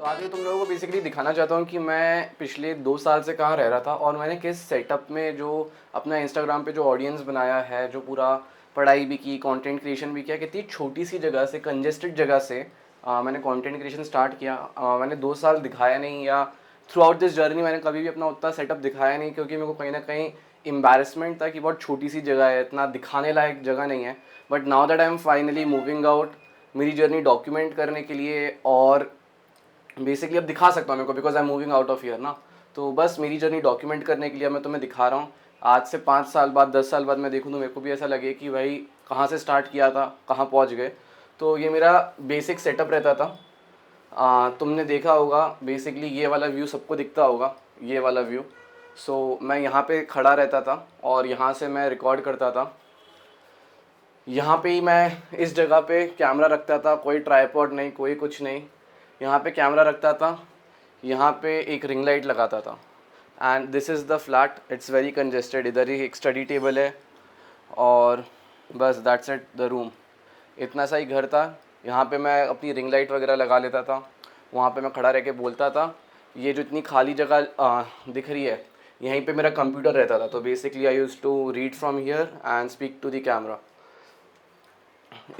तो आज मैं तुम लोगों को बेसिकली दिखाना चाहता हूँ कि मैं पिछले 2 साल से कहाँ रह रहा था और मैंने किस सेटअप में जो अपना इंस्टाग्राम पे जो ऑडियंस बनाया है, जो पूरा पढ़ाई भी की, कंटेंट क्रिएशन भी किया, कितनी छोटी सी जगह से, कंजेस्टेड जगह से मैंने कंटेंट क्रिएशन स्टार्ट किया। मैंने 2 साल दिखाया नहीं, या थ्रू आउट दिस जर्नी मैंने कभी भी अपना उतना सेटअप दिखाया नहीं, क्योंकि मेरे को कहीं ना कहीं एम्बैरेसमेंट था कि बहुत छोटी सी जगह है, इतना दिखाने लायक जगह नहीं है। But now that I am finally moving out, मेरी जर्नी डॉक्यूमेंट करने के लिए और बेसिकली अब दिखा सकता हूँ मेरे को, because I am moving out of year ना। तो बस मेरी जर्नी डॉक्यूमेंट करने के लिए मैं तुम्हें दिखा रहा हूँ। आज से 5 साल बाद, 10 साल बाद मैं देखूँ तो मेरे को भी ऐसा लगे कि भाई कहाँ से स्टार्ट किया था, कहाँ पहुँच गए। तो ये मेरा बेसिक सेटअप रहता था। तुमने देखा होगा बेसिकली ये वाला व्यू सबको दिखता होगा, ये वाला व्यू। सो मैं यहाँ पे खड़ा रहता था और यहाँ से मैं रिकॉर्ड करता था। यहाँ पे ही मैं इस जगह पे कैमरा रखता था, कोई ट्राइपॉड नहीं, कोई कुछ नहीं। यहाँ पे कैमरा रखता था, यहाँ पे एक रिंग लाइट लगाता था। And this is the flat, it's very congested. इधर ही एक स्टडी टेबल है और बस दैट्स इट द रूम। इतना सा ही घर था। यहाँ पे मैं अपनी रिंग लाइट वगैरह लगा लेता था, वहाँ पे मैं खड़ा रह के बोलता था। ये जो इतनी खाली जगह दिख रही है, यहीं पे मेरा कंप्यूटर रहता था। तो basically I use to read from here and speak to the camera.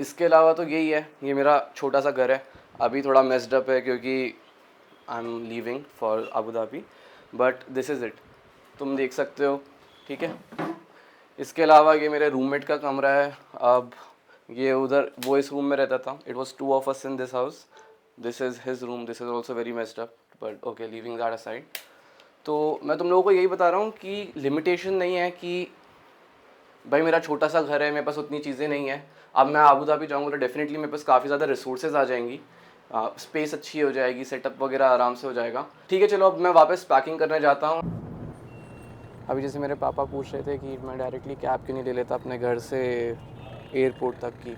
इसके अलावा तो यही है, ये मेरा छोटा सा घर है। अभी थोड़ा मेस्ड अप है क्योंकि I am leaving for Abu Dhabi, but this is it, तुम देख सकते हो, ठीक है। इसके अलावा ये मेरे रूममेट का कमरा है। अब ये उधर वो इस रूम में रहता था। It was 2 of us in this house. This is his room, this is also very messed up, but okay, leaving that aside. तो मैं तुम लोगों को यही बता रहा हूँ कि लिमिटेशन नहीं है कि भाई मेरा छोटा सा घर है, मेरे पास उतनी चीज़ें नहीं है। अब मैं अबू धाबी जाऊँगा तो डेफिनेटली मेरे पास काफ़ी ज़्यादा रिसोर्सेज आ जाएंगी, स्पेस अच्छी हो जाएगी, सेटअप वगैरह आराम से हो जाएगा। ठीक है, चलो अब मैं वापस पैकिंग करने जाता हूँ। अभी जैसे मेरे पापा पूछ रहे थे कि मैं डायरेक्टली कैब क्यों नहीं ले लेता अपने घर से एयरपोर्ट तक की।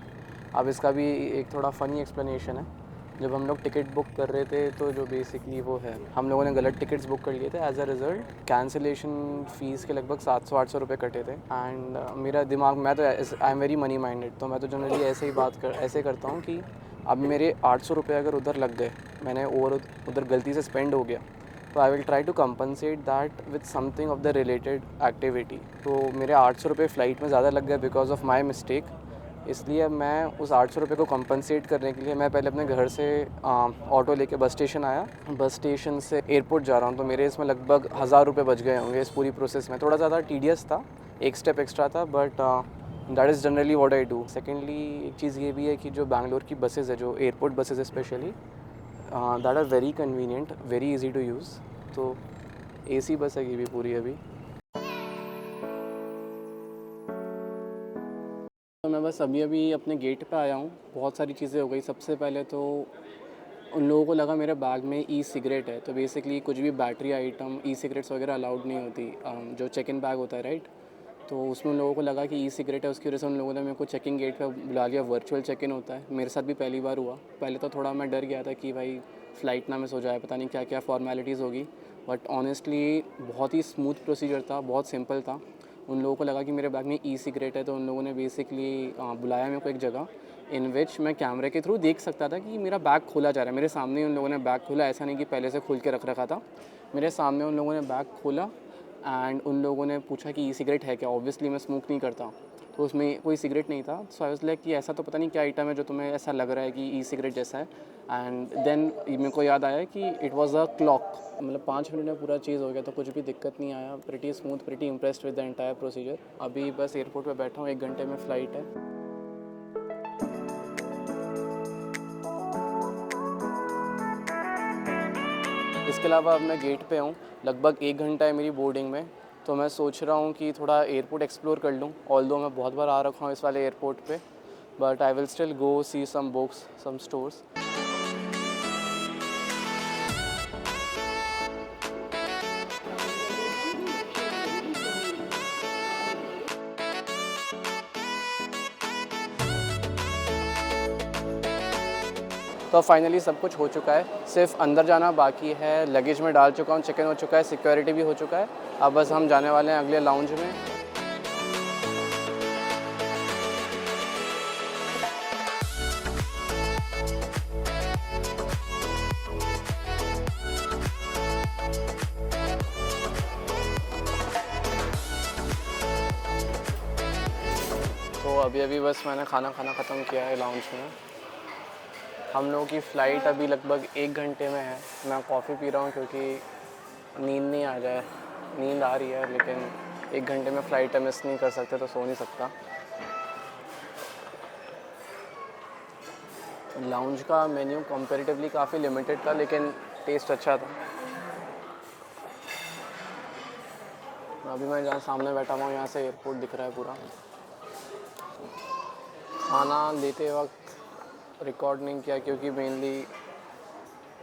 अब इसका भी एक थोड़ा फ़नी एक्सप्लेनेशन है। जब हम लोग टिकट बुक कर रहे थे तो जो बेसिकली वो है, हम लोगों ने गलत टिकट्स बुक कर लिए थे। As a result cancellation fees के लगभग 700-800 रुपये कटे थे। एंड मेरा दिमाग, मैं तो I am very money minded, तो मैं तो जनरली ऐसे करता हूँ कि अब मेरे 800 रुपये अगर उधर लग गए, मैंने और उधर गलती से स्पेंड हो गया, तो I will try to compensate that with something of the related activity. तो मेरे 800 रुपये फ़्लाइट में ज़्यादा लग गए बिकॉज ऑफ माई मिस्टेक। इसलिए मैं उस 800 रुपये को कंपनसेट करने के लिए मैं पहले अपने घर से ऑटो लेके बस स्टेशन आया। बस स्टेशन से एयरपोर्ट जा रहा हूँ, तो मेरे इसमें लगभग 1000 रुपये बच गए होंगे इस पूरी प्रोसेस में। थोड़ा ज़्यादा टीडियस था, एक स्टेप एक्स्ट्रा था, but that is generally what I do. Secondly एक चीज़ ये भी है कि जो बैंगलोर की बसेज़ है, जो airport buses specially, that are very convenient, very easy to use. तो AC बस है ये भी पूरी अभी। तो मैं बस अभी अपने गेट पे आया हूँ। बहुत सारी चीज़ें हो गई। सबसे पहले तो उन लोगों को लगा मेरे बैग में E-सिगरेट है, तो बेसिकली कुछ भी बैटरी आइटम, E-सिगरेट्स वगैरह अलाउड नहीं होती। जो चेक इन बैग होता है, राइट, तो उसमें उन लोगों को लगा कि E-सिगरेट है, उसकी वजह से उन लोगों ने मेरे को चेकिंग गेट पे बुला लिया। वर्चुअल चेक इन होता है, मेरे साथ भी पहली बार हुआ। पहले तो थोड़ा मैं डर गया था कि भाई फ़्लाइट ना मिस हो जाए, पता नहीं क्या क्या फॉर्मेलिटीज़ होगी, बट ऑनेस्टली बहुत ही स्मूथ प्रोसीजर था, बहुत सिंपल था। उन लोगों को लगा कि मेरे बैग में E-सिगरेट है, तो उन लोगों ने बेसिकली बुलाया मेरे को एक जगह इन विच मैं कैमरे के थ्रू देख सकता था कि मेरा बैग खोला जा रहा है। मेरे सामने उन लोगों ने बैग खोला, ऐसा नहीं कि पहले से खोल के रख रखा था। मेरे सामने उन लोगों ने बैग खोला एंड उन लोगों ने पूछा कि E-सिगरेट है क्या। ऑब्वियसली मैं स्मोक नहीं करता, तो उसमें कोई सिगरेट नहीं था। सो आई वाज लाइक कि ऐसा तो पता नहीं क्या आइटम है जो तुम्हें ऐसा लग रहा है कि E-सिगरेट जैसा है। एंड देन मेरे को याद आया कि इट वाज अ क्लॉक। मतलब 5 मिनट में पूरा चीज़ हो गया, तो कुछ भी दिक्कत नहीं आया। Pretty smooth, pretty impressed with the entire procedure. अभी बस एयरपोर्ट पे बैठा हूँ, 1 घंटे में फ़्लाइट है। इसके अलावा अब मैं गेट पे हूँ, लगभग 1 घंटा है मेरी बोर्डिंग में। तो मैं सोच रहा हूँ कि थोड़ा एयरपोर्ट एक्सप्लोर कर लूँ। ऑल्दो मैं बहुत बार आ रखा हूँ इस वाले एयरपोर्ट पे, but I will still go see some books, some stores. So finally सब कुछ हो चुका है, सिर्फ अंदर जाना बाकी है। लगेज में डाल चुका हूँ, चेक इन हो चुका है, सिक्योरिटी भी हो चुका है। अब बस हम जाने वाले हैं अगले लाउंज में। अभी अभी बस मैंने खाना खाना ख़त्म किया है लाउंज में। हम लोगों की फ़्लाइट अभी लगभग 1 घंटे में है। मैं कॉफ़ी पी रहा हूँ क्योंकि नींद नहीं आ जाए, नींद आ रही है लेकिन 1 घंटे में फ़्लाइट है, मिस नहीं कर सकते तो सो नहीं सकता। लाउंज का मेन्यू कंपैरेटिवली काफ़ी लिमिटेड था लेकिन टेस्ट अच्छा था। अभी मैं जहाँ सामने बैठा हुआ हूँ यहाँ से एयरपोर्ट दिख रहा है पूरा। खाना लेते वक्त रिकॉर्ड नहीं किया क्योंकि मेनली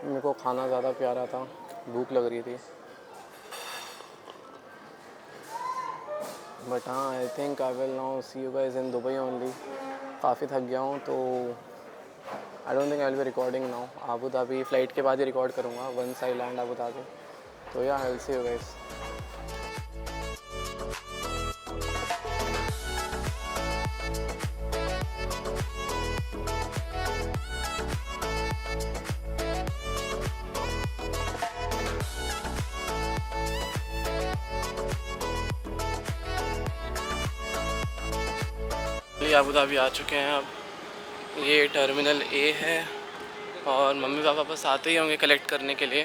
मेरे को खाना ज़्यादा प्यारा था, भूख लग रही थी। बट हाँ, I think I will now see you guys in Dubai only. काफ़ी थक गया हूँ तो I don't think I will be recording now. Abu Dhabi flight के बाद ही रिकॉर्ड करूँगा once I land Abu Dhabi. तो yeah I will see you guys. Abu Dhabi आ चुके हैं अब। ये टर्मिनल ए है और मम्मी पापा बस आते ही होंगे कलेक्ट करने के लिए।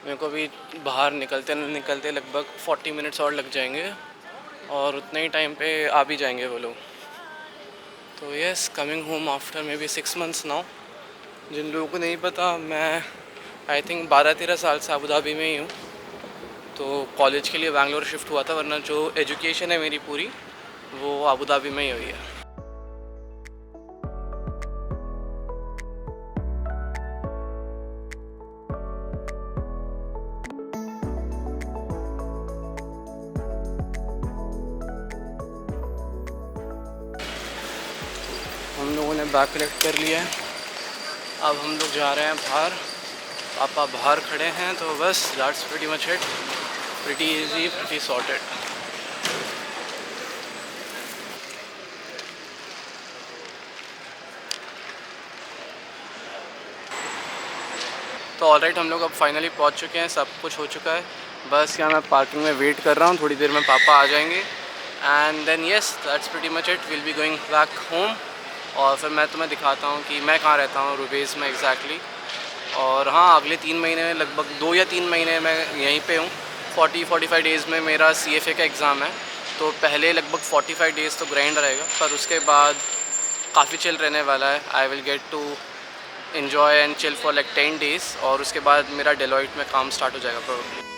मेरे को भी बाहर निकलते निकलते लगभग 40 मिनट्स और लग जाएंगे और उतने ही टाइम पे आ भी जाएंगे वो लोग। तो yes, coming home after maybe 6 months now. जिन लोगों को नहीं पता, मैं आई थिंक 12-13 साल से अबू धाबी में ही हूँ। तो कॉलेज के लिए बैंगलोर शिफ्ट हुआ था, वरना जो एजुकेशन है मेरी पूरी वो अबू धाबी में ही हुई है। हम लोगों ने बैग कलेक्ट कर लिया है। अब हम लोग जा रहे हैं बाहर। पापा बाहर खड़े हैं तो बस that's pretty much it. Pretty easy, pretty sorted. तो ऑलराइट, हम लोग अब फाइनली पहुंच चुके हैं, सब कुछ हो चुका है। बस यहाँ मैं पार्किंग में वेट कर रहा हूँ, थोड़ी देर में पापा आ जाएंगे and then yes that's pretty much it, will be going back home. और फिर मैं तुम्हें दिखाता हूँ कि मैं कहाँ रहता हूँ रुबेज़ में एग्जैक्टली। और हाँ, अगले 3 महीने में, लगभग 2 या 3 महीने मैं यहीं पे हूँ। 40-45 डेज़ में मेरा CFA का एग्ज़ाम है। तो पहले लगभग 45 डेज़ तो ग्राइंड रहेगा, पर उसके बाद काफ़ी चिल रहने वाला है। I will get to enjoy and chill for like 10 days और उसके बाद मेरा डेलॉइट में काम स्टार्ट हो जाएगा प्रोबेबली।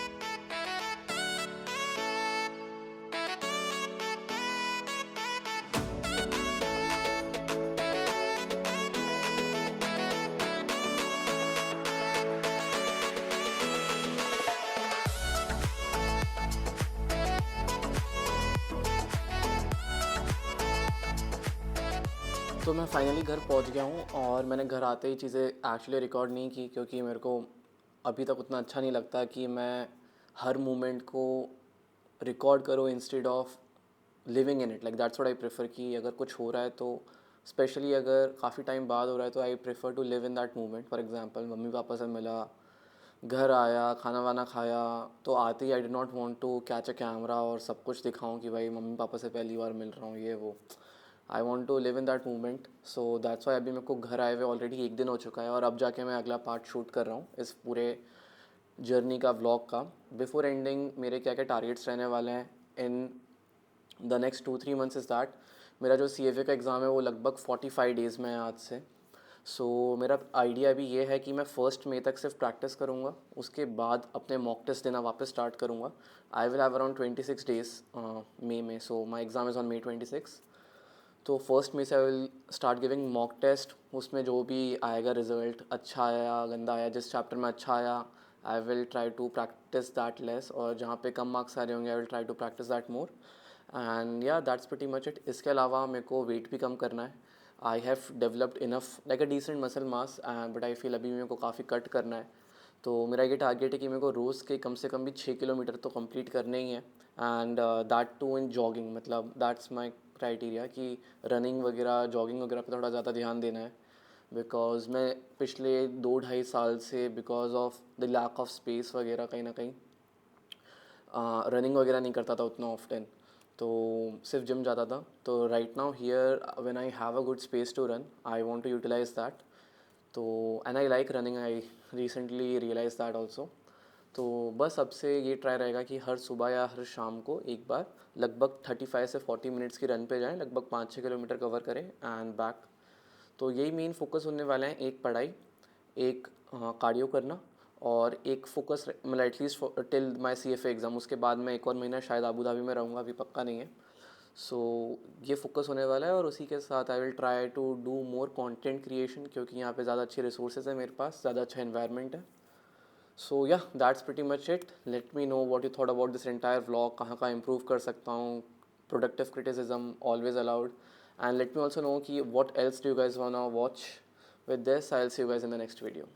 तो मैं फाइनली घर पहुंच गया हूँ और मैंने घर आते ही चीज़ें एक्चुअली रिकॉर्ड नहीं की क्योंकि मेरे को अभी तक उतना अच्छा नहीं लगता कि मैं हर मोमेंट को रिकॉर्ड करूँ instead of living in it. Like that's what I prefer कि अगर कुछ हो रहा है तो स्पेशली अगर काफ़ी टाइम बाद हो रहा है तो I prefer to live in that moment. For example, मम्मी पापा से मिला, घर आया, खाना वाना खाया, तो आते ही I did not want to catch a camera और सब कुछ दिखाऊं कि भाई मम्मी पापा से पहली बार मिल रहा हूँ, ये वो। I want to live in that moment. So that's why अभी मेरे को घर आए हुए ऑलरेडी 1 दिन हो चुका है और अब जाके मैं अगला पार्ट शूट कर रहा हूँ इस पूरे जर्नी का, व्लॉग का। बिफोर एंडिंग मेरे क्या क्या टारगेट्स रहने वाले हैं in the next 2-3 months is that मेरा जो CFA का एग्ज़ाम है वो लगभग 45 डेज़ में है आज से। सो मेरा आइडिया अभी ये है कि मैं 1 मई तक सिर्फ प्रैक्टिस करूँगा, उसके बाद अपने मॉक टेस्ट देना वापस स्टार्ट करूँगा। I will have around 26 days मई में। So my exam is on May 26। तो 1 मई से I will start giving mock test. उसमें जो भी आएगा रिजल्ट, अच्छा आया गंदा आया, जिस चैप्टर में अच्छा आया I will try to practice that less, और जहाँ पे कम मार्क्स आ रहे होंगे I will try to practice that more. And yeah that's pretty much it. इसके अलावा मेरे को वेट भी कम करना है। I have developed enough like a decent muscle mass but I feel अभी मेरे को काफ़ी कट करना है। तो मेरा ये टारगेट है कि मेरे को रोज़ के कम से कम भी 6 किलोमीटर तो कंप्लीट करने ही है। And that too in jogging, मतलब दैट्स माय क्राइटेरिया कि रनिंग वगैरह, जॉगिंग वगैरह पे थोड़ा ज़्यादा ध्यान देना है। बिकॉज मैं पिछले 2-2.5 साल से because of the lack of space वगैरह कहीं ना कहीं रनिंग वगैरह नहीं करता था उतना ऑफ्टन। तो सिर्फ जिम जाता था. तो right now here when I have a good space to run, I want to utilize that. तो and I like running, I recently realize that also. तो बस अब से ये ट्राई रहेगा कि हर सुबह या हर शाम को एक बार लगभग 35 से 40 मिनट्स की रन पे जाएं, लगभग 5-6 किलोमीटर कवर करें एंड बैक. तो यही मेन फोकस होने वाले हैं, एक पढ़ाई, एक कार्डियो करना, और एक फोकस मतलब at least till my CFA exam. उसके बाद मैं एक और महीना शायद अबू धाबी में रहूँगा, अभी पक्का नहीं है. सो ये फोकस होने वाला है, और उसी के साथ I will try to do more content creation, क्योंकि यहाँ पे ज़्यादा अच्छे रिसोर्सेज है मेरे पास, ज़्यादा अच्छा इन्वायरमेंट है. So yeah that's pretty much it. Let me know what you thought about this entire vlog, कहाँ का इम्प्रूव कर सकता हूँ. Productive criticism always allowed. And let me also know कि what else do you guys wanna watch. With this, I'll see you guys in the next video.